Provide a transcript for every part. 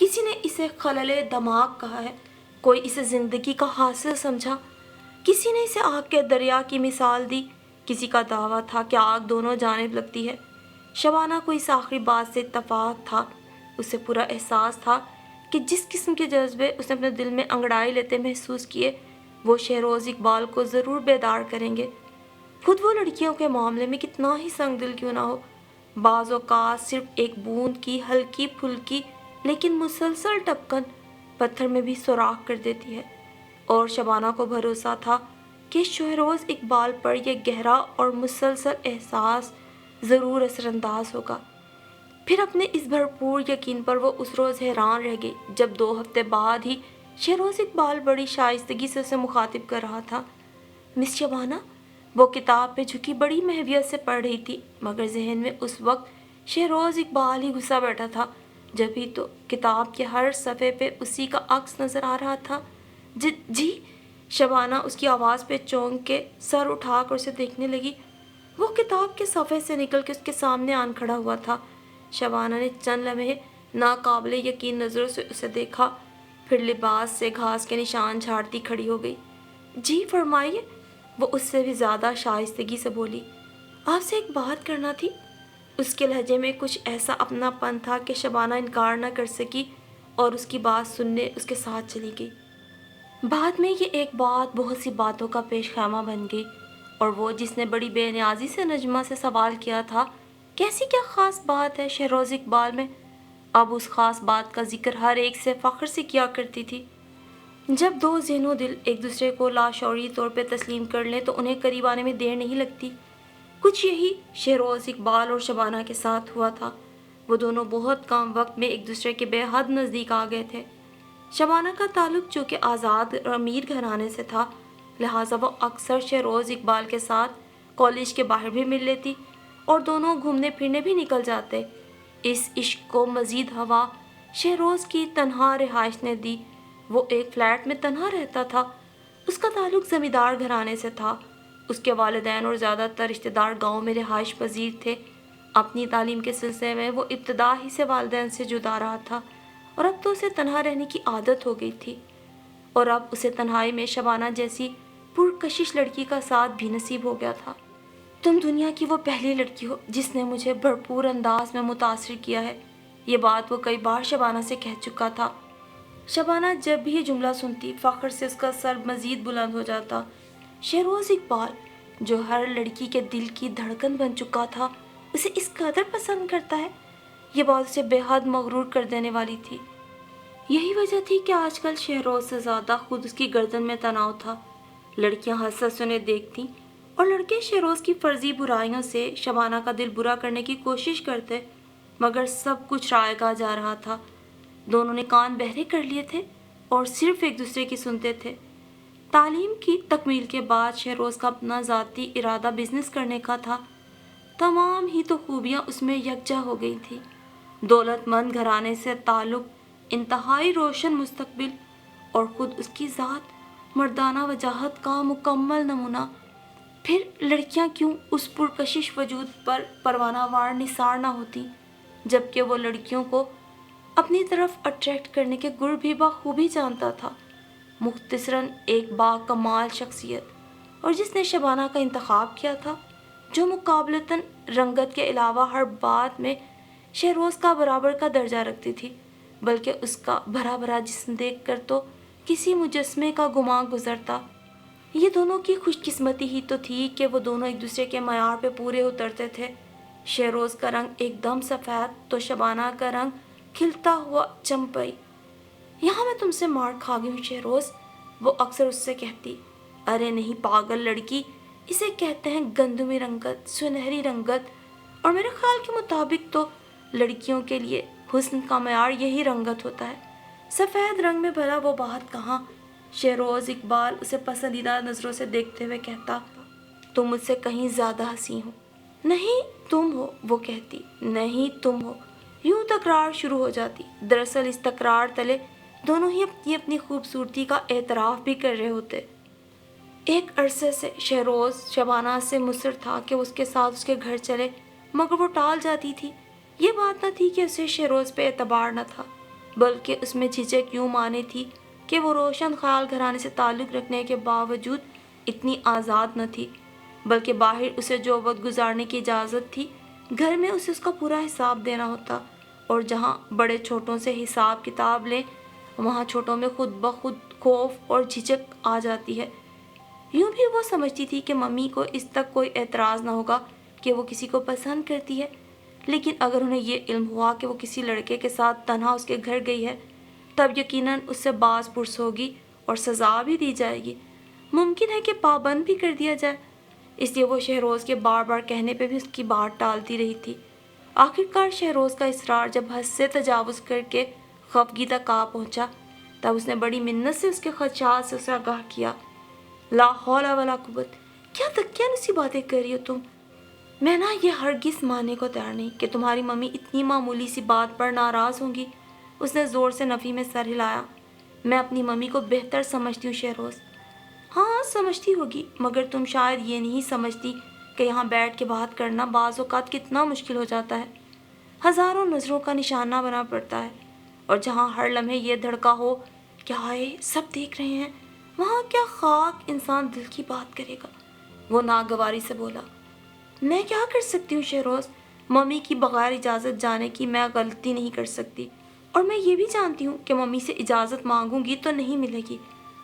کسی نے اسے خلل دماغ کہا ہے، کوئی اسے زندگی کا حاصل سمجھا، کسی نے اسے آگ کے دریا کی مثال دی، کسی کا دعویٰ تھا کہ آگ دونوں جانب لگتی ہے۔ شبانہ کو اس آخری بات سے اتفاق تھا۔ اسے پورا احساس تھا کہ جس قسم کے جذبے اس نے اپنے دل میں انگڑائی لیتے محسوس کیے، وہ شہروز اقبال کو ضرور بیدار کریں گے۔ خود وہ لڑکیوں کے معاملے میں کتنا ہی سنگ دل کیوں نہ ہو، بعض اوقات صرف ایک بوند کی ہلکی پھلکی لیکن مسلسل ٹپکن پتھر میں بھی سوراخ کر دیتی ہے، اور شبانہ کو بھروسہ تھا کہ شہروز اقبال پر یہ گہرا اور مسلسل احساس ضرور اثر انداز ہوگا۔ پھر اپنے اس بھرپور یقین پر وہ اس روز حیران رہ گئی جب 2 ہفتے بعد ہی شہروز اقبال بڑی شائستگی سے اسے مخاطب کر رہا تھا۔ مس شبانہ، وہ کتاب پہ جھکی بڑی محویت سے پڑھ رہی تھی، مگر ذہن میں اس وقت شہروز اقبال ہی گھسا بیٹھا تھا۔ جب ہی تو کتاب کے ہر صفحے پہ اسی کا عکس نظر آ رہا تھا۔ جی شبانہ اس کی آواز پہ چونک کے سر اٹھا کر اسے دیکھنے لگی۔ وہ کتاب کے صفحے سے نکل کے اس کے سامنے آن کھڑا ہوا تھا۔ شبانہ نے چند لمحے ناقابل یقین نظروں سے اسے دیکھا، پھر لباس سے گھاس کے نشان جھاڑتی کھڑی ہو گئی۔ جی فرمائیے، وہ اس سے بھی زیادہ شائستگی سے بولی۔ آپ سے ایک بات کرنا تھی۔ اس کے لہجے میں کچھ ایسا اپنا پن تھا کہ شبانہ انکار نہ کر سکی اور اس کی بات سننے اس کے ساتھ چلی گئی۔ بعد میں یہ ایک بات بہت سی باتوں کا پیش خیمہ بن گئی، اور وہ جس نے بڑی بے نیازی سے نجمہ سے سوال کیا تھا کیسی کیا خاص بات ہے شہروز اقبال میں، اب اس خاص بات کا ذکر ہر ایک سے فخر سے کیا کرتی تھی۔ جب 2 ذہن و دل ایک دوسرے کو لاشعوری طور پہ تسلیم کر لیں تو انہیں قریب آنے میں دیر نہیں لگتی۔ کچھ یہی شہروز اقبال اور شبانہ کے ساتھ ہوا تھا۔ وہ دونوں بہت کم وقت میں ایک دوسرے کے بے حد نزدیک آ گئے تھے۔ شبانہ کا تعلق چونکہ آزاد اور امیر گھرانے سے تھا، لہٰذا وہ اکثر شہروز اقبال کے ساتھ کالج کے باہر بھی مل لیتی اور دونوں گھومنے پھرنے بھی نکل جاتے۔ اس عشق کو مزید ہوا شہروز کی تنہا رہائش نے دی۔ وہ ایک فلیٹ میں تنہا رہتا تھا۔ اس کا تعلق زمیندار گھرانے سے تھا۔ اس کے والدین اور زیادہ تر رشتہ دار گاؤں میں رہائش پذیر تھے۔ اپنی تعلیم کے سلسلے میں وہ ابتدا ہی سے والدین سے جدا رہا تھا، اور اب تو اسے تنہا رہنے کی عادت ہو گئی تھی، اور اب اسے تنہائی میں شبانہ جیسی پرکشش لڑکی کا ساتھ بھی نصیب ہو گیا تھا۔ تم دنیا کی وہ پہلی لڑکی ہو جس نے مجھے بھرپور انداز میں متاثر کیا ہے، یہ بات وہ کئی بار شبانہ سے کہہ چکا تھا۔ شبانہ جب بھی یہ جملہ سنتی فخر سے اس کا سر مزید بلند ہو جاتا۔ شہروز اقبال جو ہر لڑکی کے دل کی دھڑکن بن چکا تھا اسے اس قدر پسند کرتا ہے، یہ بات اسے بے حد مغرور کر دینے والی تھی۔ یہی وجہ تھی کہ آج کل شہروز سے زیادہ خود اس کی گردن میں تناؤ تھا۔ لڑکیاں حسرت سے انہیں دیکھتی اور لڑکے شہروز کی فرضی برائیوں سے شبانہ کا دل برا کرنے کی کوشش کرتے، مگر سب کچھ رائگاں جا رہا تھا۔ دونوں نے کان بہرے کر لیے تھے اور صرف ایک دوسرے کی سنتے تھے۔ تعلیم کی تکمیل کے بعد شہروز کا اپنا ذاتی ارادہ بزنس کرنے کا تھا۔ تمام ہی تو خوبیاں اس میں یکجا ہو گئی تھی، دولت مند گھرانے سے تعلق، انتہائی روشن مستقبل، اور خود اس کی ذات مردانہ وجاہت کا مکمل نمونہ۔ پھر لڑکیاں کیوں اس پرکشش وجود پر پروانہ وار نثار نہ ہوتی، جبکہ وہ لڑکیوں کو اپنی طرف اٹریکٹ کرنے کے گر بھی بخوبی جانتا تھا۔ مختصراً ایک با کمال شخصیت، اور جس نے شبانہ کا انتخاب کیا تھا، جو مقابلتاً رنگت کے علاوہ ہر بات میں شہروز کا برابر کا درجہ رکھتی تھی، بلکہ اس کا بھرا بھرا جسم دیکھ کر تو کسی مجسمے کا گمان گزرتا۔ یہ دونوں کی خوش قسمتی ہی تو تھی کہ وہ دونوں ایک دوسرے کے معیار پہ پورے اترتے تھے۔ شہروز کا رنگ ایک دم سفید تو شبانہ کا رنگ کھلتا ہوا چمپئی۔ یہاں میں تم سے مار کھا گئی ہوں شہروز، وہ اکثر اس سے کہتی۔ ارے نہیں پاگل لڑکی، اسے کہتے ہیں گندمی رنگت، سنہری رنگت، اور میرے خیال کے مطابق تو لڑکیوں کے لیے حسن کا معیار یہی رنگت ہوتا ہے، سفید رنگ میں بھلا وہ بات کہاں۔ شہروز اقبال اسے پسندیدہ نظروں سے دیکھتے ہوئے کہتا، تم مجھ سے کہیں زیادہ حسین ہو۔ نہیں تم ہو، وہ کہتی، نہیں تم ہو۔ یوں تکرار شروع ہو جاتی۔ دراصل اس تکرار تلے دونوں ہی اپنی خوبصورتی کا اعتراف بھی کر رہے ہوتے۔ ایک عرصے سے شہروز شبانہ سے مصر تھا کہ اس کے ساتھ اس کے گھر چلے، مگر وہ ٹال جاتی تھی۔ یہ بات نہ تھی کہ اسے شہروز پہ اعتبار نہ تھا، بلکہ اس میں جھجک یوں مانے تھی کہ وہ روشن خیال گھرانے سے تعلق رکھنے کے باوجود اتنی آزاد نہ تھی، بلکہ باہر اسے جو وقت گزارنے کی اجازت تھی، گھر میں اسے اس کا پورا حساب دینا ہوتا، اور جہاں بڑے چھوٹوں سے حساب کتاب لیں وہاں چھوٹوں میں خود بخود خوف اور جھجک آ جاتی ہے۔ یوں بھی وہ سمجھتی تھی کہ ممی کو اس تک کوئی اعتراض نہ ہوگا کہ وہ کسی کو پسند کرتی ہے، لیکن اگر انہیں یہ علم ہوا کہ وہ کسی لڑکے کے ساتھ تنہا اس کے گھر گئی ہے، تب یقیناً اس سے باز پرس ہوگی اور سزا بھی دی جائے گی، ممکن ہے کہ پابند بھی کر دیا جائے۔ اس لیے وہ شہروز کے بار بار کہنے پہ بھی اس کی بات ٹالتی رہی تھی۔ آخرکار شہروز کا اصرار جب حد سے تجاوز کر کے خفگی تک آ پہنچا، تب اس نے بڑی منت سے اس کے خدشات سے اسے آگاہ کیا۔ لا حول ولا قوت، کیا دقیانوسی باتیں کر رہی ہو تم؟ میں یہ ہرگز ماننے کو تیار نہیں کہ تمہاری ممی اتنی معمولی سی بات پر ناراض ہوں گی۔ اس نے زور سے نفی میں سر ہلایا۔ میں اپنی ممی کو بہتر سمجھتی ہوں شہروز۔ ہاں سمجھتی ہوگی، مگر تم شاید یہ نہیں سمجھتی کہ یہاں بیٹھ کے بات کرنا بعض اوقات کتنا مشکل ہو جاتا ہے، ہزاروں نظروں کا نشانہ بنا پڑتا ہے، اور جہاں ہر لمحے یہ دھڑکا ہو کہ ہائے سب دیکھ رہے ہیں، وہاں کیا خاک انسان دل کی بات کرے گا۔ وہ ناگواری سے بولا۔ میں کیا کر سکتی ہوں شہروز؟ ممی کی بغیر اجازت جانے کی میں غلطی نہیں کر سکتی، اور میں یہ بھی جانتی ہوں کہ ممی سے اجازت مانگوں گی تو نہیں ملے گی،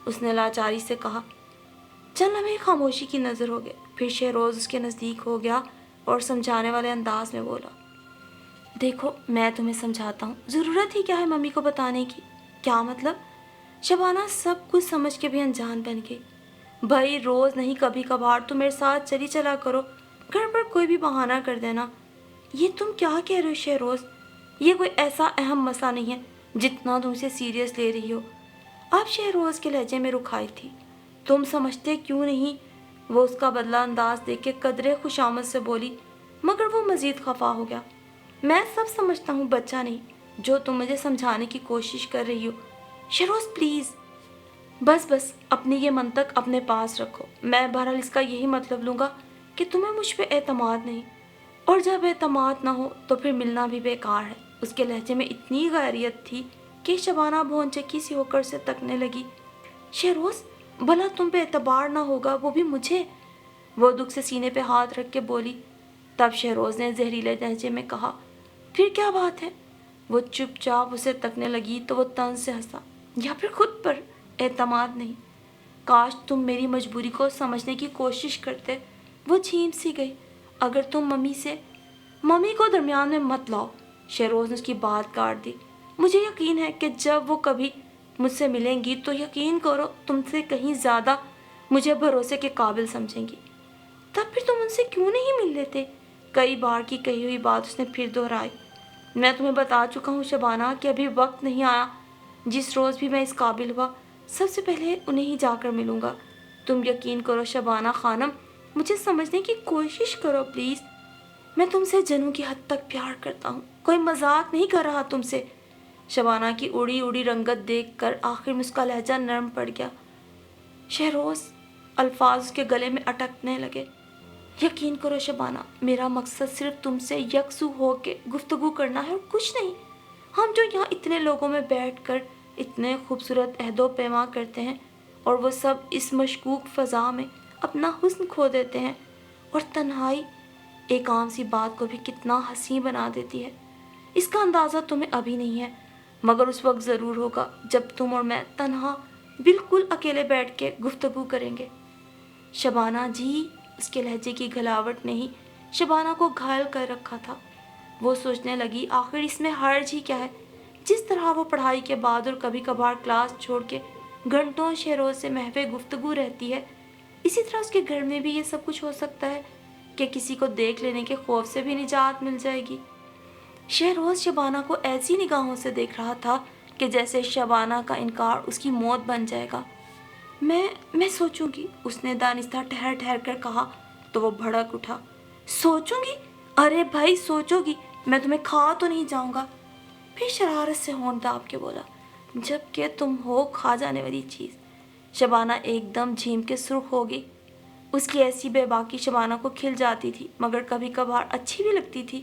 اس نے لاچاری سے کہا۔ چند لمحے خاموشی کی نظر ہو گئے، پھر شہروز اس کے نزدیک ہو گیا اور سمجھانے والے انداز میں بولا۔ دیکھو میں تمہیں سمجھاتا ہوں، ضرورت ہی کیا ہے ممی کو بتانے کی؟ کیا مطلب؟ شبانہ سب کچھ سمجھ کے بھی انجان بن گئی۔ بھائی روز نہیں کبھی کبھار تم میرے ساتھ چلی چلا کرو، گھر پر کوئی بھی بہانہ کر دینا۔ یہ تم کیا کہہ رہے ہو شہروز؟ یہ کوئی ایسا اہم مسئلہ نہیں ہے جتنا تم اسے سیریس لے رہی ہو۔ اب شہروز کے لہجے میں رکھائی تھی۔ تم سمجھتے کیوں نہیں؟ وہ اس کا بدلہ انداز دیکھ کے قدرے خوشامد سے بولی، مگر وہ مزید خفا ہو گیا۔ میں سب سمجھتا ہوں، بچہ نہیں جو تم مجھے سمجھانے کی کوشش کر رہی ہو۔ شہروز پلیز، بس اپنی یہ منطق اپنے پاس رکھو۔ میں بہرحال اس کا یہی مطلب لوں گا کہ تمہیں مجھ پہ اعتماد نہیں، اور جب اعتماد نہ ہو تو پھر ملنا بھی بیکار ہے۔ اس کے لہجے میں اتنی غیریت تھی کہ شبانہ بھونچکی سی ہو کر سے تکنے لگی۔ شہروز بھلا تم پہ اعتبار نہ ہوگا، وہ بھی مجھے؟ وہ دکھ سے سینے پہ ہاتھ رکھ کے بولی۔ تب شہروز نے زہریلے لہجے میں کہا، پھر کیا بات ہے؟ وہ چپ چاپ اسے تکنے لگی تو وہ طنز سے ہنسا۔ یا پھر خود پر اعتماد نہیں؟ کاش تم میری مجبوری کو سمجھنے کی کوشش کرتے۔ وہ جھیم سی گئی۔ اگر تم ممی کو درمیان میں مت لاؤ، شہروز نے اس کی بات کاٹ دی۔ مجھے یقین ہے کہ جب وہ کبھی مجھ سے ملیں گی تو یقین کرو تم سے کہیں زیادہ مجھے بھروسے کے قابل سمجھیں گی۔ تب پھر تم ان سے کیوں نہیں مل لیتے؟ کئی بار کی کہی ہوئی بات اس نے پھر دہرائی۔ میں تمہیں بتا چکا ہوں شبانہ کہ ابھی وقت نہیں آیا۔ جس روز بھی میں اس قابل ہوا سب سے پہلے انہیں ہی جا کر ملوں گا۔ تم یقین کرو شبانہ خانم، مجھے سمجھنے کی کوشش کرو پلیز۔ میں تم سے جنوں کی حد تک پیار کرتا ہوں، کوئی مذاق نہیں کر رہا تم سے۔ شبانہ کی اڑی اڑی رنگت دیکھ کر آخر میں اس کا لہجہ نرم پڑ گیا۔ شہروز، الفاظ اس کے گلے میں اٹکنے لگے۔ یقین کرو شبانہ، میرا مقصد صرف تم سے یکسو ہو کے گفتگو کرنا ہے اور کچھ نہیں۔ ہم جو یہاں اتنے لوگوں میں بیٹھ کر اتنے خوبصورت عہد و پیما کرتے ہیں، اور وہ سب اس مشکوک فضا میں اپنا حسن کھو دیتے ہیں، اور تنہائی ایک عام سی بات کو بھی کتنا حسین بنا دیتی ہے، اس کا اندازہ تمہیں ابھی نہیں ہے، مگر اس وقت ضرور ہوگا جب تم اور میں تنہا بالکل اکیلے بیٹھ کے گفتگو کریں گے۔ شبانہ جی، اس کے لہجے کی گھلاوٹ نے ہی شبانہ کو گھائل کر رکھا تھا۔ وہ سوچنے لگی آخر اس میں حرج ہی کیا ہے؟ جس طرح وہ پڑھائی کے بعد اور کبھی کبھار کلاس چھوڑ کے گھنٹوں شہروز سے محو گفتگو رہتی ہے، اسی طرح اس کے گھر میں بھی یہ سب کچھ ہو سکتا ہے کہ کسی کو دیکھ لینے کے خوف سے بھی نجات مل جائے گی۔ شہروز شبانہ کو ایسی نگاہوں سے دیکھ رہا تھا کہ جیسے شبانہ کا انکار اس کی موت بن جائے گا۔ میں سوچوں گی، اس نے دانستہ ٹھہر ٹھہر کر کہا تو وہ بھڑک اٹھا۔ سوچوں گی؟ ارے بھائی سوچو گی، میں تمہیں کھا تو نہیں جاؤں گا۔ پھر شرارت سے ہونٹ داب کے بولا، جب کہ تم ہو کھا جانے والی چیز۔ شبانہ ایک دم جھیم کے سرخ ہو گئی۔ اس کی ایسی بے باکی شبانہ کو کھل جاتی تھی، مگر کبھی کبھار اچھی بھی لگتی تھی۔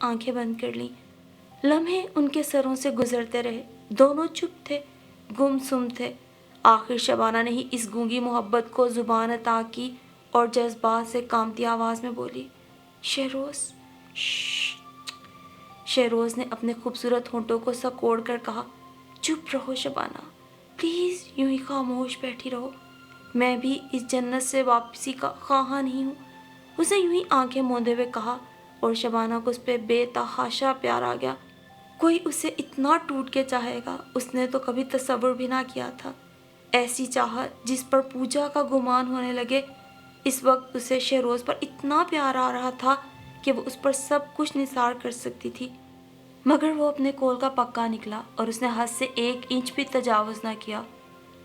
آنکھیں بند کر لیں۔ لمحے ان کے سروں سے گزرتے رہے، دونوں چپ تھے، گمسم تھے۔ آخر شبانہ نے ہی اس گونگی محبت کو زبان عطا کی اور جذبات سے کانپتی آواز میں بولی، شہروز۔ شش۔ شہروز نے اپنے خوبصورت ہونٹوں کو سکوڑ کر کہا، چپ رہو شبانہ، پلیز یوں ہی خاموش بیٹھی رہو، میں بھی اس جنت سے واپسی کا خواہاں نہیں ہوں۔ اس نے یوں ہی آنکھیں موندے ہوئے کہا اور شبانہ کو اس پہ بے تحاشا پیار آ گیا۔ کوئی اسے اتنا ٹوٹ کے چاہے گا اس نے تو کبھی تصور بھی نہ کیا تھا۔ ایسی چاہت جس پر پوجا کا گمان ہونے لگے۔ اس وقت اسے شہروز پر اتنا پیار آ رہا تھا کہ وہ اس پر سب کچھ نثار کر سکتی تھی، مگر وہ اپنے قول کا پکا نکلا اور اس نے حد سے 1 انچ بھی تجاوز نہ کیا۔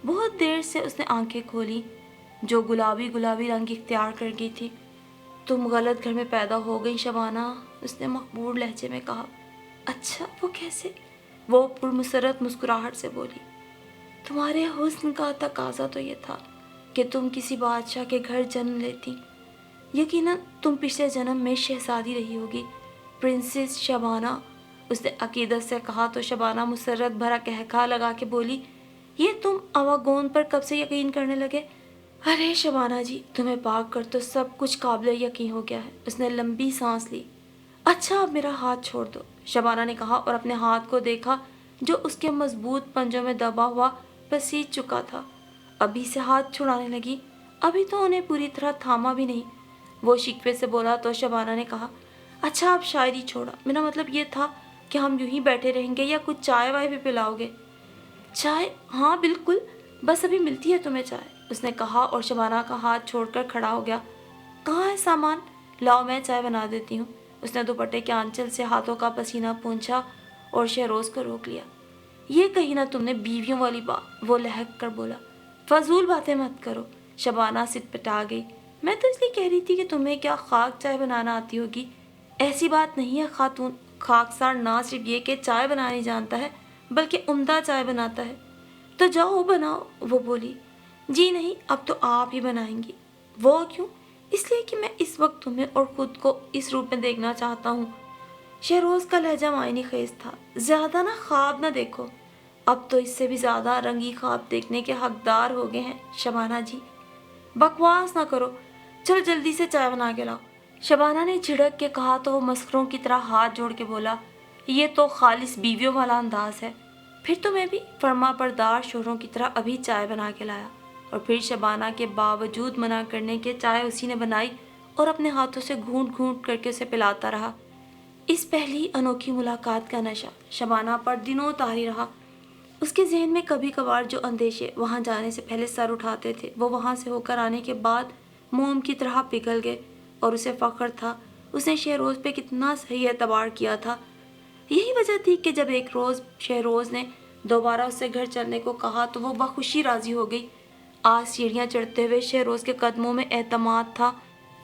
بہت دیر سے اس نے آنکھیں کھولی جو گلابی گلابی رنگ اختیار کر گئی تھی۔ تم غلط گھر میں پیدا ہو گئی شبانہ، اس نے مقبول لہجے میں کہا۔ اچھا وہ کیسے؟ وہ پرمسرت مسکراہٹ سے بولی، تمہارے حسن کا تقاضا تو یہ تھا کہ تم کسی بادشاہ کے گھر جنم لیتی۔ یقیناً تم پچھلے جنم میں شہزادی رہی ہوگی، پرنسس شبانہ، اس نے عقیدت سے کہا تو شبانہ مسرت بھرا قہقہا لگا کے بولی، یہ تم اواگون پر کب سے یقین کرنے لگے؟ ارے شبانہ جی، تمہیں پا کر تو سب کچھ قابل یقین ہو گیا ہے۔ اس نے لمبی سانس لی۔ اچھا اب میرا ہاتھ چھوڑ دو، شبانہ نے کہا اور اپنے ہاتھ کو دیکھا جو اس کے مضبوط پنجوں میں دبا ہوا پسیج چکا تھا۔ ابھی سے ہاتھ چھڑانے لگی، ابھی تو انہیں پوری طرح تھاما بھی نہیں۔ وہ شکوے سے بولا تو شبانہ نے کہا، اچھا اب شاعری چھوڑا، میرا مطلب یہ تھا کہ ہم یوں ہی بیٹھے رہیں گے یا کچھ چائے وائے بھی پلاؤ گے؟ چائے؟ ہاں بالکل، بس ابھی ملتی ہے تمہیں چائے، اس نے کہا اور شبانہ کا ہاتھ چھوڑ کر کھڑا ہو گیا۔ کہاں ہے سامان؟ لاؤ میں چائے بنا دیتی ہوں۔ اس نے دوپٹے کے آنچل سے ہاتھوں کا پسینہ پونچھا اور شہروز کو روک لیا۔ یہ کہی نہ تم نے بیویوں والی بات، وہ لہک کر بولا۔ فضول باتیں مت کرو، شبانہ سٹپٹا گئی۔ میں تو اس لیے کہہ رہی تھی کہ تمہیں کیا خاک چائے بنانا آتی ہوگی؟ ایسی بات نہیں ہے خاتون، خاکسار نہ صرف یہ کہ چائے بنانی جانتا ہے بلکہ عمدہ چائے بناتا ہے۔ تو جاؤ بناؤ، وہ بولی۔ جی نہیں، اب تو آپ ہی بنائیں گی۔ وہ کیوں؟ اس لیے کہ میں اس وقت تمہیں اور خود کو اس روپ میں دیکھنا چاہتا ہوں۔ شہروز کا لہجہ معنی خیز تھا۔ زیادہ نہ خواب نہ دیکھو، اب تو اس سے بھی زیادہ رنگی خواب دیکھنے کے حقدار ہو گئے ہیں شبانہ جی۔ بکواس نہ کرو، چلو جلدی سے چائے بنا کے لاؤ، شبانہ نے جھڑک کے کہا تو وہ مسخروں کی طرح ہاتھ جوڑ کے بولا، یہ تو خالص بیویوں والا انداز ہے۔ پھر تو میں بھی فرما بردار شوہروں کی طرح ابھی چائے بنا کے لایا، اور پھر شبانہ کے باوجود منع کرنے کے چائے اسی نے بنائی اور اپنے ہاتھوں سے گھونٹ گھونٹ کر کے اسے پلاتا رہا۔ اس پہلی انوکھی ملاقات کا نشہ شبانہ پر دنوں طاری رہا۔ اس کے ذہن میں کبھی کبھار جو اندیشے وہاں جانے سے پہلے سر اٹھاتے تھے وہ وہاں سے ہو کر آنے کے بعد موم کی طرح پگھل گئے، اور اسے فخر تھا اس نے شہروز پہ کتنا صحیح اعتبار کیا تھا۔ یہی وجہ تھی کہ جب ایک روز شہروز نے دوبارہ اس سے گھر چلنے کو کہا تو وہ بخوشی راضی ہو گئی۔ آج سیڑھیاں چڑھتے ہوئے شہروز کے قدموں میں اعتماد تھا،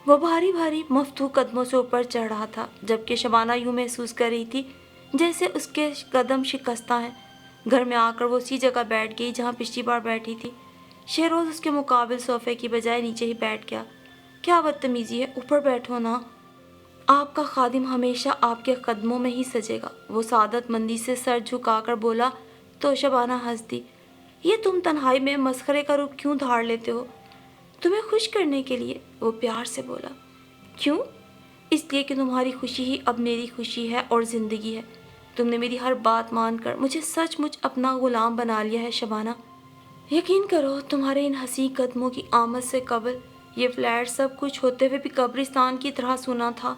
وہ بھاری بھاری مفتوح قدموں سے اوپر چڑھ رہا تھا، جبکہ شبانہ یوں محسوس کر رہی تھی جیسے اس کے قدم شکستہ ہیں۔ گھر میں آ کر وہ اسی جگہ بیٹھ گئی جہاں پچھلی بار بیٹھی تھی۔ شہروز اس کے مقابل صوفے کی بجائے نیچے ہی بیٹھ گیا۔ کیا بدتمیزی ہے، اوپر بیٹھو نا، آپ کا خادم ہمیشہ آپ کے قدموں میں ہی سجے گا، وہ سعادت مندی سے سر جھکا کر بولا تو شبانہ ہنس دی۔ یہ تم تنہائی میں مسخرے کا روپ کیوں دھار لیتے ہو؟ تمہیں خوش کرنے کے لیے، وہ پیار سے بولا۔ کیوں؟ اس لیے کہ تمہاری خوشی ہی اب میری خوشی ہے اور زندگی ہے۔ تم نے میری ہر بات مان کر مجھے سچ مچ اپنا غلام بنا لیا ہے شبانہ۔ یقین کرو تمہارے ان حسین قدموں کی آمد سے قبل یہ فلیٹ سب کچھ ہوتے ہوئے بھی قبرستان کی طرح سونا تھا،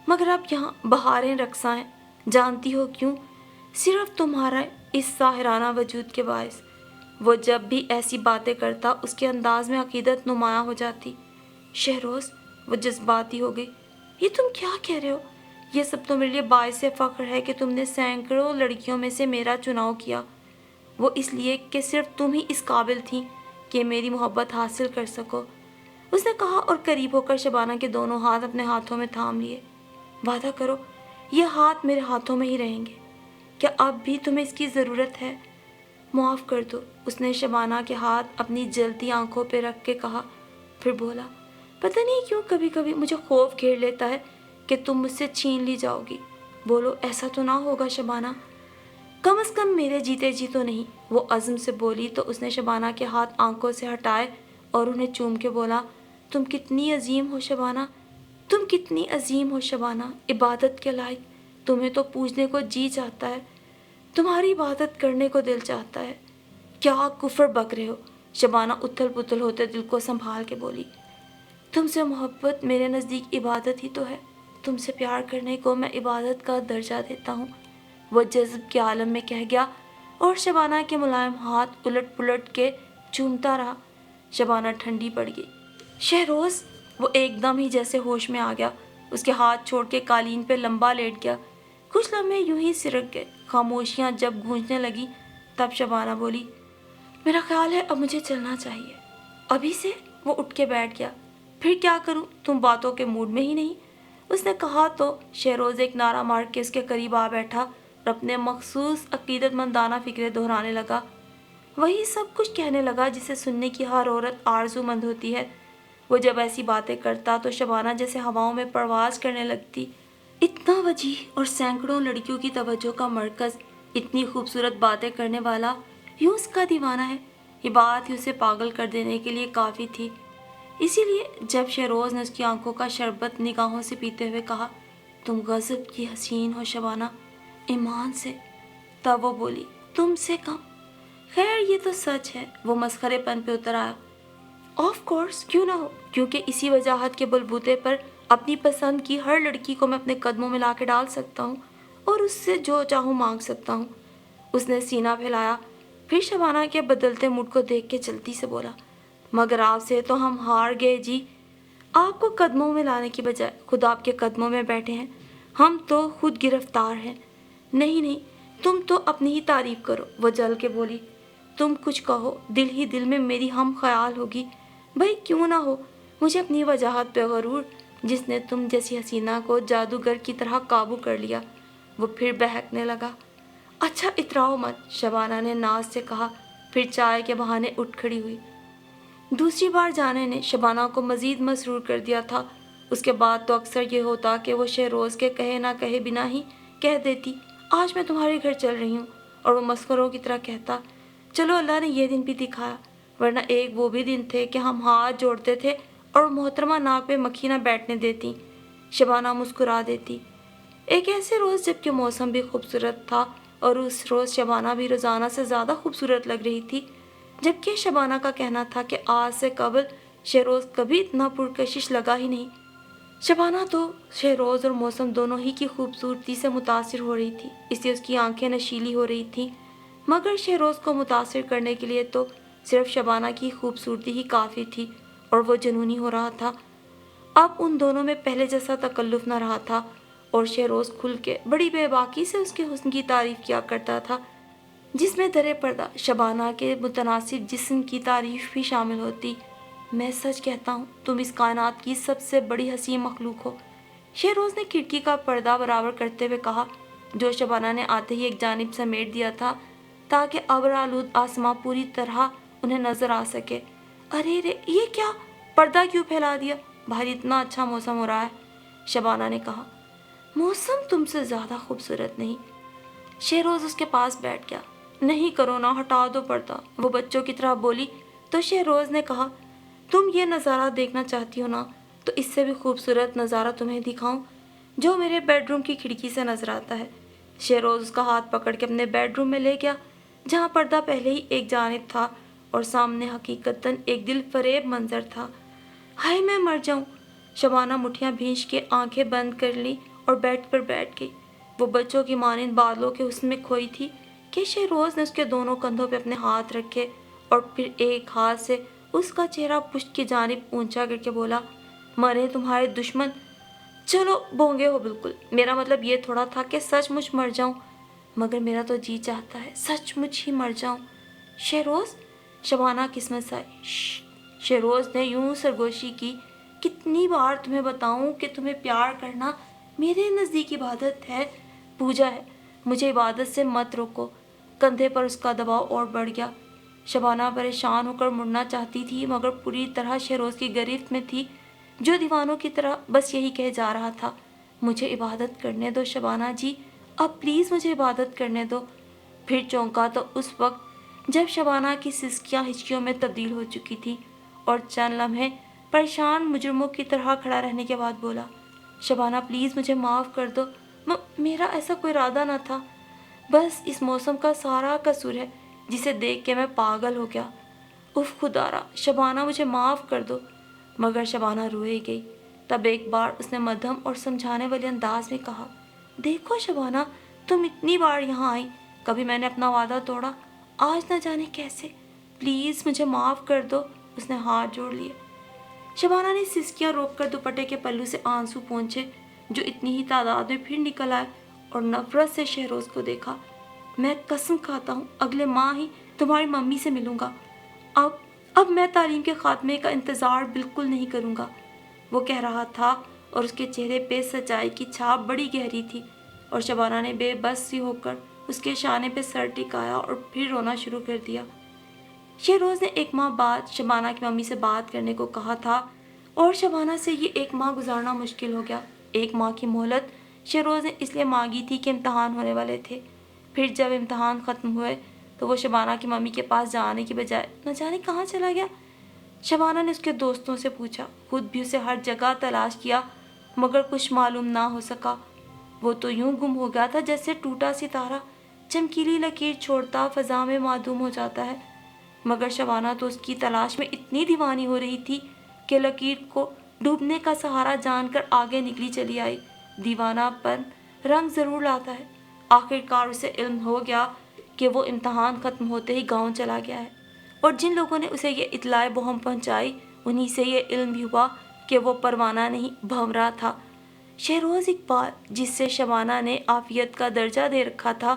مگر اب یہاں بہاریں رقصاں ہیں۔ جانتی ہو کیوں؟ صرف تمہارا اس ساحرانہ وجود کے باعث۔ وہ جب بھی ایسی باتیں کرتا اس کے انداز میں عقیدت نمایاں ہو جاتی۔ شہروز، وہ جذباتی ہو گئی، یہ تم کیا کہہ رہے ہو؟ یہ سب تو میرے لیے باعث فخر ہے کہ تم نے سینکڑوں لڑکیوں میں سے میرا چناؤ کیا، وہ اس لیے کہ صرف تم ہی اس قابل تھی کہ میری محبت حاصل کر سکو، اس نے کہا اور قریب ہو کر شبانہ کے دونوں ہاتھ اپنے ہاتھوں میں تھام لیے۔ وعدہ کرو یہ ہاتھ میرے ہاتھوں میں ہی رہیں گے، کیا اب بھی تمہیں اس کی ضرورت ہے؟ معاف کر دو، اس نے شبانہ کے ہاتھ اپنی جلتی آنکھوں پہ رکھ کے کہا، پھر بولا، پتہ نہیں کیوں کبھی کبھی مجھے خوف گھیر لیتا ہے کہ تم مجھ سے چھین لی جاؤ گی۔ بولو ایسا تو نہ ہوگا شبانہ، کم از کم میرے جیتے جی تو نہیں۔ وہ عزم سے بولی تو اس نے شبانہ کے ہاتھ آنکھوں سے ہٹائے اور انہیں چوم کے بولا، تم کتنی عظیم ہو شبانہ، تم کتنی عظیم ہو شبانہ، عبادت کے لائق۔ تمہیں تو پوجنے کو جی چاہتا ہے، تمہاری عبادت کرنے کو دل چاہتا ہے۔ کیا کفر بک رہے ہو؟ شبانہ اتھل پتھل ہوتے دل کو سنبھال کے بولی، تم سے محبت میرے نزدیک عبادت ہی تو ہے، تم سے پیار کرنے کو میں عبادت کا درجہ دیتا ہوں، وہ جذب کے عالم میں کہہ گیا اور شبانہ کے ملائم ہاتھ الٹ پلٹ کے چومتا رہا۔ شبانہ ٹھنڈی پڑ گئی۔ شہروز، وہ ایک دم ہی جیسے ہوش میں آ گیا، اس کے ہاتھ چھوڑ کے قالین پہ لمبا لیٹ گیا۔ کچھ لمحے یوں ہی سرک گئے۔ خاموشیاں جب گونجنے لگی تب شبانہ بولی، میرا خیال ہے اب مجھے چلنا چاہیے۔ ابھی سے؟ وہ اٹھ کے بیٹھ گیا۔ پھر کیا کروں، تم باتوں کے موڈ میں ہی نہیں، اس نے کہا تو شہروز ایک نعرہ مار کے اس کے قریب آ بیٹھا اور اپنے مخصوص عقیدت مندانہ فکریں دہرانے لگا۔ وہی سب کچھ کہنے لگا جسے سننے کی ہر عورت آرزو مند ہوتی ہے۔ وہ جب ایسی باتیں کرتا تو شبانہ جیسے ہواؤں میں پرواز کرنے لگتی۔ اتنا وجیح اور سینکڑوں لڑکیوں کی توجہ کا مرکز، اتنی خوبصورت باتیں کرنے والا، یوں اس کا دیوانہ ہے۔ یہ بات ہی اسے پاگل کر دینے کے لیے کافی تھی۔ اسی لیے جب شہروز نے اس کی آنکھوں کا شربت نگاہوں سے پیتے ہوئے کہا، تم غضب کی حسین ہو شبانہ، ایمان سے، تب وہ بولی، تم سے کم۔ خیر یہ تو سچ ہے۔ وہ مسخرے پن پہ اتر آیا۔ آف کورس، کیوں نہ ہو، کیونکہ اسی وجاہت کے بلبوتے پر اپنی پسند کی ہر لڑکی کو میں اپنے قدموں میں لا کے ڈال سکتا ہوں اور اس سے جو چاہوں مانگ سکتا ہوں۔ اس نے سینہ پھیلایا، پھر شبانہ کے بدلتے موڈ کو دیکھ کے جلدی سے بولا، مگر آپ سے تو ہم ہار گئے جی، آپ کو قدموں میں لانے کی بجائے خود آپ کے قدموں میں بیٹھے ہیں، ہم تو خود گرفتار ہیں۔ نہیں نہیں، تم تو اپنی ہی تعریف کرو، وہ جل کے بولی، تم کچھ کہو، دل ہی دل میں میری ہم خیال ہوگی، بھئی کیوں نہ ہو، مجھے اپنی وجاہت پہ غرور جس نے تم جیسی حسینہ کو جادوگر کی طرح قابو کر لیا۔ وہ پھر بہکنے لگا۔ اچھا اتراؤ مت، شبانہ نے ناز سے کہا، پھر چائے کے بہانے اٹھ کھڑی ہوئی۔ دوسری بار جانے نے شبانہ کو مزید مسرور کر دیا تھا۔ اس کے بعد تو اکثر یہ ہوتا کہ وہ شہروز کے کہے نہ کہے بنا ہی کہہ دیتی، آج میں تمہارے گھر چل رہی ہوں، اور وہ مسخروں کی طرح کہتا، چلو اللہ نے یہ دن بھی دکھایا، ورنہ ایک وہ بھی دن تھے کہ ہم ہاتھ جوڑتے تھے اور محترمہ ناک پہ مکھی نہ بیٹھنے دیتی۔ شبانہ مسکرا دیتی۔ ایک ایسے روز جب کہ موسم بھی خوبصورت تھا اور اس روز شبانہ بھی روزانہ سے زیادہ خوبصورت لگ رہی تھی، جبکہ شبانہ کا کہنا تھا کہ آج سے قبل شہروز کبھی اتنا پرکشش لگا ہی نہیں۔ شبانہ تو شہروز اور موسم دونوں ہی کی خوبصورتی سے متاثر ہو رہی تھی، اس لیے اس کی آنکھیں نشیلی ہو رہی تھیں، مگر شہروز کو متاثر کرنے کے لیے تو صرف شبانہ کی خوبصورتی ہی کافی تھی اور وہ جنونی ہو رہا تھا۔ اب ان دونوں میں پہلے جیسا تکلف نہ رہا تھا اور شہروز کھل کے بڑی بے باکی سے اس کے حسن کی تعریف کیا کرتا تھا، جس میں درِ پردہ شبانہ کے متناسب جسم کی تعریف بھی شامل ہوتی۔ میں سچ کہتا ہوں تم اس کائنات کی سب سے بڑی حسین مخلوق ہو، شہروز نے کھڑکی کا پردہ برابر کرتے ہوئے کہا، جو شبانہ نے آتے ہی ایک جانب سمیٹ دیا تھا تاکہ ابر آلود آسماں پوری طرح انہیں نظر آ سکے۔ ارے رے، یہ کیا، پردہ کیوں پھیلا دیا، باہر اتنا اچھا موسم ہو رہا ہے، شبانہ نے کہا۔ موسم تم سے زیادہ خوبصورت نہیں۔ شہروز اس کے پاس بیٹھ گیا۔ نہیں کرو نا، ہٹا دو پردہ، وہ بچوں کی طرح بولی تو شہروز نے کہا، تم یہ نظارہ دیکھنا چاہتی ہو نا، تو اس سے بھی خوبصورت نظارہ تمہیں دکھاؤں جو میرے بیڈ روم کی کھڑکی سے نظر آتا ہے۔ شہروز اس کا ہاتھ پکڑ کے اپنے بیڈ روم میں لے گیا، جہاں پردہ پہلے ہی ایک جانب تھا اور سامنے حقیقتاً ایک دل فریب منظر تھا۔ ہائے میں مر جاؤں، شبانہ مٹھیاں بھینچ کے آنکھیں بند کر لی اور بیڈ پر بیٹھ گئی۔ وہ بچوں کی مانند بادلوں کے حسن میں کھوئی تھی کہ شہروز نے اس کے دونوں کندھوں پہ اپنے ہاتھ رکھے اور پھر ایک ہاتھ سے اس کا چہرہ پشت کی جانب اونچا کر کے بولا، مرے تمہارے دشمن، چلو بونگے ہو بالکل، میرا مطلب یہ تھوڑا تھا کہ سچ مچ مر جاؤں، مگر میرا تو جی چاہتا ہے سچ مچ ہی مر جاؤں۔ شہروز، شبانہ قسمت سے آئی۔ شہروز نے یوں سرگوشی کی، کتنی بار تمہیں بتاؤں کہ تمہیں پیار کرنا میرے نزدیک عبادت ہے، پوجا ہے، مجھے عبادت سے مت روکو۔ کندھے پر اس کا دباؤ اور بڑھ گیا۔ شبانہ پریشان ہو کر مڑنا چاہتی تھی مگر پوری طرح شہروز کی گرفت میں تھی۔ جو دیوانوں کی طرح بس یہی کہہ جا رہا تھا، مجھے عبادت کرنے دو شبانہ جی، اب پلیز مجھے عبادت کرنے دو۔ پھر چونکا تو اس وقت جب شبانہ کی سسکیاں ہچکیوں میں تبدیل ہو چکی تھی، اور چند لمحے پریشان مجرموں کی طرح کھڑا رہنے کے بعد بولا، شبانہ پلیز مجھے معاف کر دو، میرا ایسا کوئی ارادہ نہ تھا، بس اس موسم کا سارا قصور ہے جسے دیکھ کے میں پاگل ہو گیا۔ اف خدا را، شبانہ مجھے معاف کر دو۔ مگر شبانہ روئے گئی۔ تب ایک بار اس نے مدھم اور سمجھانے والے انداز میں کہا، دیکھو شبانہ، تم اتنی بار یہاں آئی، کبھی میں نے اپنا وعدہ توڑا، آج نہ جانے کیسے، پلیز مجھے معاف کر دو۔ اس نے ہاتھ جوڑ لیے۔ شبانہ نے سسکیاں روک کر دوپٹے کے پلو سے آنسو پونچھے جو اتنی ہی تعداد میں پھر نکل آئے، اور نفرت سے شہروز کو دیکھا۔ میں قسم کھاتا ہوں اگلے ماہ ہی تمہاری ممی سے ملوں گا، اب میں تعلیم کے خاتمے کا انتظار بالکل نہیں کروں گا، وہ کہہ رہا تھا، اور اس کے چہرے پہ سچائی کی چھاپ بڑی گہری تھی، اور شبانہ نے بے بس سی ہو کر اس کے شانے پہ سر ٹکایا اور پھر رونا شروع کر دیا۔ شہروز نے 1 ماہ بعد شبانہ کی ممی سے بات کرنے کو کہا تھا، اور شبانہ سے یہ 1 ماہ گزارنا مشکل ہو گیا۔ 1 ماہ کی مہلت شہروز نے اس لیے مانگی تھی کہ امتحان ہونے والے تھے۔ پھر جب امتحان ختم ہوئے تو وہ شبانہ کی ممی کے پاس جانے کی بجائے نہ جانے کہاں چلا گیا۔ شبانہ نے اس کے دوستوں سے پوچھا، خود بھی اسے ہر جگہ تلاش کیا، مگر کچھ معلوم نہ ہو سکا۔ وہ تو یوں گم ہو گیا تھا جیسے ٹوٹا ستارہ چمکیلی لکیر چھوڑتا فضا میں معدوم ہو جاتا ہے۔ مگر شبانہ تو اس کی تلاش میں اتنی دیوانی ہو رہی تھی کہ لکیر کو ڈوبنے کا سہارا جان کر آگے نکلی چلی آئی۔ دیوانہ پن رنگ ضرور لاتا ہے۔ آخر کار اسے علم ہو گیا کہ وہ امتحان ختم ہوتے ہی گاؤں چلا گیا ہے، اور جن لوگوں نے اسے یہ اطلاع بہم پہنچائی انہی سے یہ علم بھی ہوا کہ وہ پروانہ نہیں بھنورا تھا۔ شہروز اقبال، جس سے شبانہ نے عافیت کا درجہ دے رکھا تھا،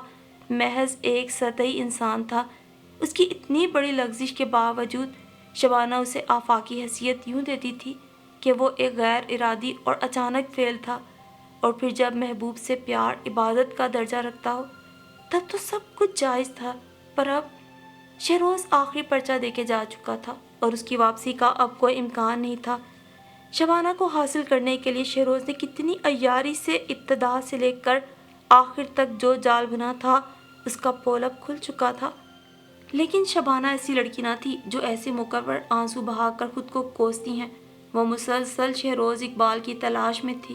محض ایک سطحی انسان تھا۔ اس کی اتنی بڑی لغزش کے باوجود شبانہ اسے آفاقی حیثیت یوں دیتی تھی کہ وہ ایک غیر ارادی اور اچانک فعل تھا، اور پھر جب محبوب سے پیار عبادت کا درجہ رکھتا ہو تب تو سب کچھ جائز تھا۔ پر اب شہروز آخری پرچہ دے کے جا چکا تھا، اور اس کی واپسی کا اب کوئی امکان نہیں تھا۔ شبانہ کو حاصل کرنے کے لیے شہروز نے کتنی عیاری سے ابتدا سے لے کر آخر تک جو جال بنا تھا اس کا پول اب کھل چکا تھا۔ لیکن شبانہ ایسی لڑکی نہ تھی جو ایسے موقع پر آنسو بہا کر خود کو کوستی ہیں۔ وہ مسلسل شہروز اقبال کی تلاش میں تھی۔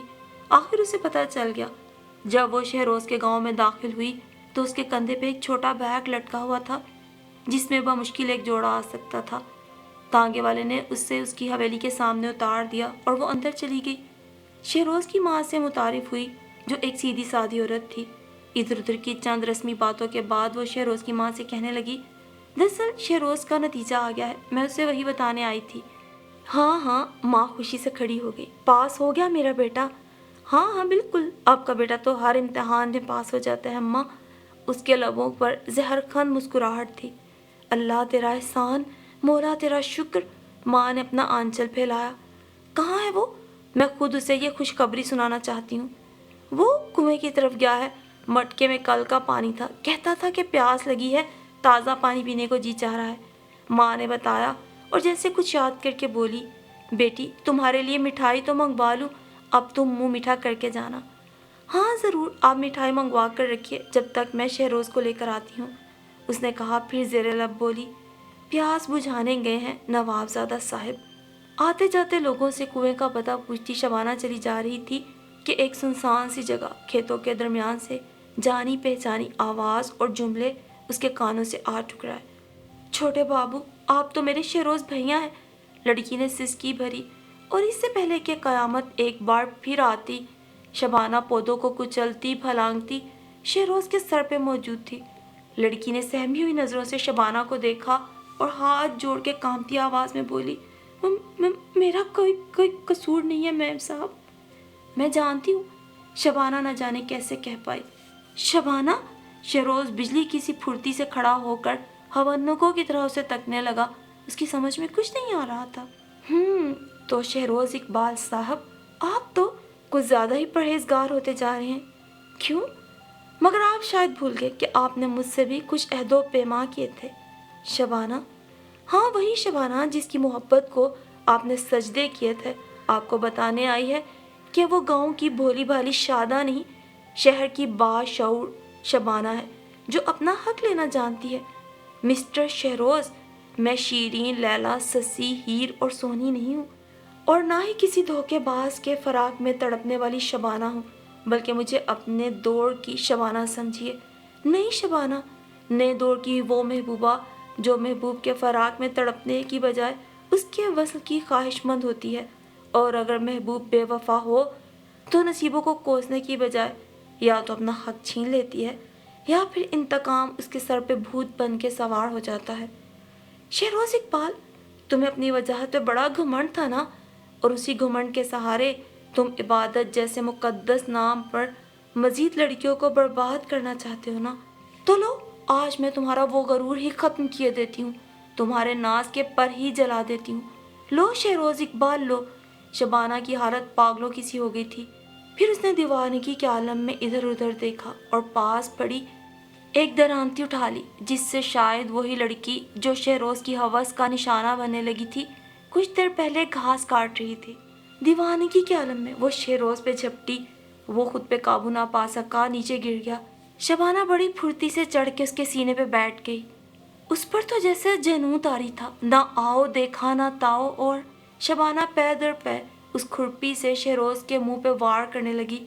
آخر اسے پتہ چل گیا۔ جب وہ شہروز کے گاؤں میں داخل ہوئی تو اس کے کندھے پہ ایک چھوٹا بیگ لٹکا ہوا تھا جس میں بمشکل ایک جوڑا آ سکتا تھا۔ تانگے والے نے اسے اس کی حویلی کے سامنے اتار دیا اور وہ اندر چلی گئی۔ شہروز کی ماں سے متعارف ہوئی جو ایک سیدھی سادھی عورت تھی۔ ادھر ادھر کی چند رسمی باتوں کے بعد وہ شہروز کی ماں سے کہنے لگی، دراصل شہروز کا نتیجہ آ گیا ہے، میں اسے وہی بتانے آئی تھی۔ ہاں، ماں خوشی سے کھڑی ہو گئی، پاس ہو گیا میرا بیٹا؟ ہاں بالکل، آپ کا بیٹا تو ہر امتحان میں پاس ہو جاتا ہے اماں۔ اس کے لبوں پر زہر خند مسکراہٹ تھی۔ اللہ تیرا احسان، مولا تیرا شکر۔ ماں نے اپنا آنچل پھیلایا۔ کہاں ہے وہ؟ میں خود اسے یہ خوشخبری سنانا چاہتی ہوں۔ وہ کنویں کی طرف گیا ہے، مٹکے میں کل کا پانی تھا، کہتا تھا کہ پیاس لگی ہے، تازہ پانی پینے کو جی چاہ رہا ہے، ماں نے بتایا، اور جیسے کچھ یاد کر کے بولی، بیٹی تمہارے لیے مٹھائی تو منگوا لوں، اب تم منہ میٹھا کر کے جانا۔ ہاں ضرور، آپ مٹھائی منگوا کر رکھیے جب تک میں شہروز کو لے کر آتی ہوں، اس نے کہا۔ پھر زیر لب بولی، پیاس بجھانے گئے ہیں نواب زادہ صاحب۔ آتے جاتے لوگوں سے کنویں کا پتہ پوچھتی شبانہ چلی جا رہی تھی کہ ایک سنسان سی جگہ کھیتوں کے درمیان سے جانی پہچانی آواز اور جملے اس کے کانوں سے آ ٹکرائے۔ چھوٹے بابو، آپ تو میرے شہروز بھیا ہیں، لڑکی نے سسکی بھری، اور اس سے پہلے کہ قیامت ایک بار پھر آتی، شبانہ پودوں کو کچلتی پھلانگتی شہروز کے سر پہ موجود تھی۔ لڑکی نے سہمی ہوئی نظروں سے شبانہ کو دیکھا اور ہاتھ جوڑ کے کانپتی آواز میں بولی، میرا کوئی قصور نہیں ہے میم صاحب۔ میں جانتی ہوں، شبانہ نہ جانے کیسے کہہ پائی۔ شبانہ؟ شہروز بجلی کی سی پھرتی سے کھڑا ہو کر ہونکوں کی طرح اسے تکنے لگا۔ اس کی سمجھ میں کچھ نہیں آ رہا تھا۔ تو شہروز اقبال صاحب، آپ تو کچھ زیادہ ہی پرہیزگار ہوتے جا رہے ہیں۔ کیوں؟ مگر آپ شاید بھول گئے کہ آپ نے مجھ سے بھی کچھ عہد و پیما کیے تھے۔ شبانہ؟ ہاں وہی شبانہ جس کی محبت کو آپ نے سجدے کیے تھے۔ آپ کو بتانے آئی ہے کہ وہ گاؤں کی بھولی بھالی شادہ نہیں، شہر کی باشعور شبانہ ہے جو اپنا حق لینا جانتی ہے۔ مسٹر شہروز، میں شیرین، لیلا، سسی، ہیر اور سونی نہیں ہوں، اور نہ ہی کسی دھوکے باز کے فراق میں تڑپنے والی شبانہ ہوں، بلکہ مجھے اپنے دور کی شبانہ سمجھیے، نئی شبانہ، نئے دور کی وہ محبوبہ جو محبوب کے فراق میں تڑپنے کی بجائے اس کے وصل کی خواہش مند ہوتی ہے، اور اگر محبوب بے وفا ہو تو نصیبوں کو کوسنے کی بجائے یا تو اپنا حق چھین لیتی ہے یا پھر انتقام اس کے سر پہ بھوت بن کے سوار ہو جاتا ہے۔ شہروز اقبال، تمہیں اپنی وجاہت پہ بڑا گھمنڈ تھا نا، اور اسی گھمنڈ کے سہارے تم عبادت جیسے مقدس نام پر مزید لڑکیوں کو برباد کرنا چاہتے ہو نا، تو لو آج میں تمہارا وہ غرور ہی ختم کیے دیتی ہوں، تمہارے ناز کے پر ہی جلا دیتی ہوں۔ لو شہروز اقبال لو۔ شبانہ کی حالت پاگلوں کی سی ہو گئی تھی۔ پھر اس نے دیوانگی کے عالم میں ادھر ادھر دیکھا اور پاس پڑی ایک درانتی اٹھا لی، جس سے شاید وہی لڑکی جو شہروز کی ہوس کا نشانہ بننے لگی تھی کچھ دیر پہلے گھاس کاٹ رہی تھی۔ دیوانگی کے عالم میں وہ شہروز پہ جھپٹی، وہ خود پہ قابو نہ پا سکا، نیچے گر گیا۔ شبانہ بڑی پھرتی سے چڑھ کے اس کے سینے پہ بیٹھ گئی۔ اس پر تو جیسے جنوں طاری تھا، نہ آؤ دیکھا نہ تاؤ، اور شبانہ پے در پے اس کھرپی سے شہروز کے منہ پہ وار کرنے لگی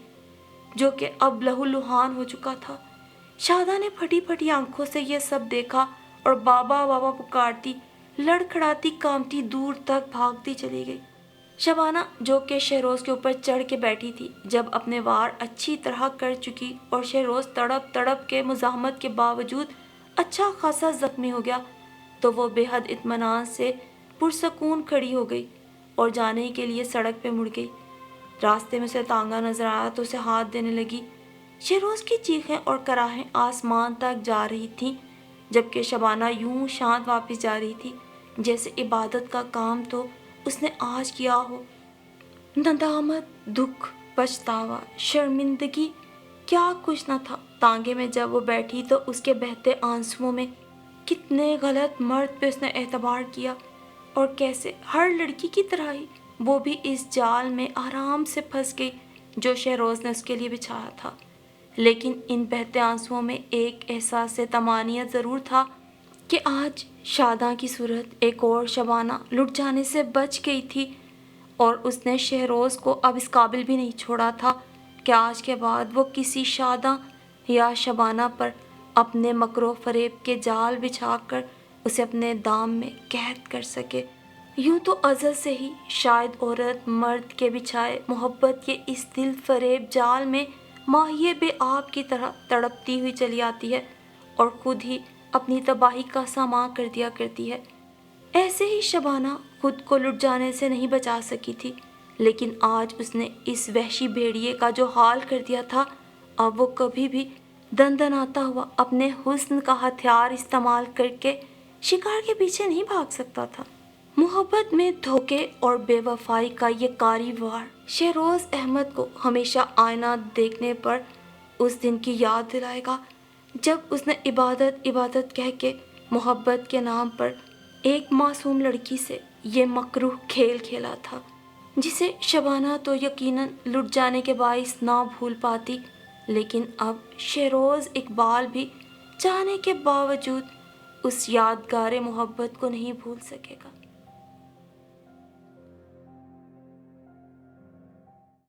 جو کہ اب لہو لہان ہو چکا تھا۔ شادہ نے پھٹی پھٹی آنکھوں سے یہ سب دیکھا اور بابا بابا پکارتی، لڑکھڑاتی کامتی دور تک بھاگتی چلی گئی۔ شبانہ جو کہ شہروز کے اوپر چڑھ کے بیٹھی تھی، جب اپنے وار اچھی طرح کر چکی اور شہروز تڑپ تڑپ کے مزاحمت کے باوجود اچھا خاصا زخمی ہو گیا، تو وہ بے حد اطمینان سے پرسکون کھڑی ہو گئی اور جانے کے لیے سڑک پہ مڑ گئی۔ راستے میں اسے تانگا نظر آیا تو اسے ہاتھ دینے لگی۔ شہروز کی چیخیں اور کراہیں آسمان تک جا رہی تھیں، جبکہ شبانہ یوں شانت واپس جا رہی تھی جیسے عبادت کا کام تو اس نے آج کیا ہو۔ ندامت، دکھ، پچھتاوا، شرمندگی، کیا کچھ نہ تھا تانگے میں جب وہ بیٹھی تو اس کے بہتے آنسوؤں میں۔ کتنے غلط مرد پہ اس نے اعتبار کیا، اور کیسے ہر لڑکی کی طرح ہی وہ بھی اس جال میں آرام سے پھنس گئی جو شہروز نے اس کے لیے بچھایا تھا۔ لیکن ان بہتے آنسوؤں میں ایک احساس طمانینت ضرور تھا کہ آج شاداں کی صورت ایک اور شبانہ لٹ جانے سے بچ گئی تھی، اور اس نے شہروز کو اب اس قابل بھی نہیں چھوڑا تھا کہ آج کے بعد وہ کسی شاداں یا شبانہ پر اپنے مکر و فریب کے جال بچھا کر اسے اپنے دام میں قید کر سکے۔ یوں تو ازل سے ہی شاید عورت مرد کے بچھائے محبت کے اس دل فریب جال میں ماہیے بے آب کی طرح تڑپتی ہوئی چلی آتی ہے اور خود ہی اپنی تباہی کا سامان کر دیا کرتی ہے۔ ایسے ہی شبانہ خود کو لٹ جانے سے نہیں بچا سکی تھی، لیکن آج اس نے اس وحشی بھیڑیے کا جو حال کر دیا تھا، اب وہ کبھی بھی دندناتا ہوا اپنے حسن کا ہتھیار استعمال کر کے شکار کے پیچھے نہیں بھاگ سکتا تھا۔ محبت میں دھوکے اور بے وفائی کا یہ کاری وار شہروز احمد کو ہمیشہ آئینہ دیکھنے پر اس دن کی یاد دلائے گا جب اس نے عبادت عبادت کہہ کے محبت کے نام پر ایک معصوم لڑکی سے یہ مکروہ کھیل کھیلا تھا، جسے شبانہ تو یقیناً لٹ جانے کے باعث نہ بھول پاتی، لیکن اب شہروز اقبال بھی چاہنے کے باوجود اس یادگار محبت کو نہیں بھول سکے گا۔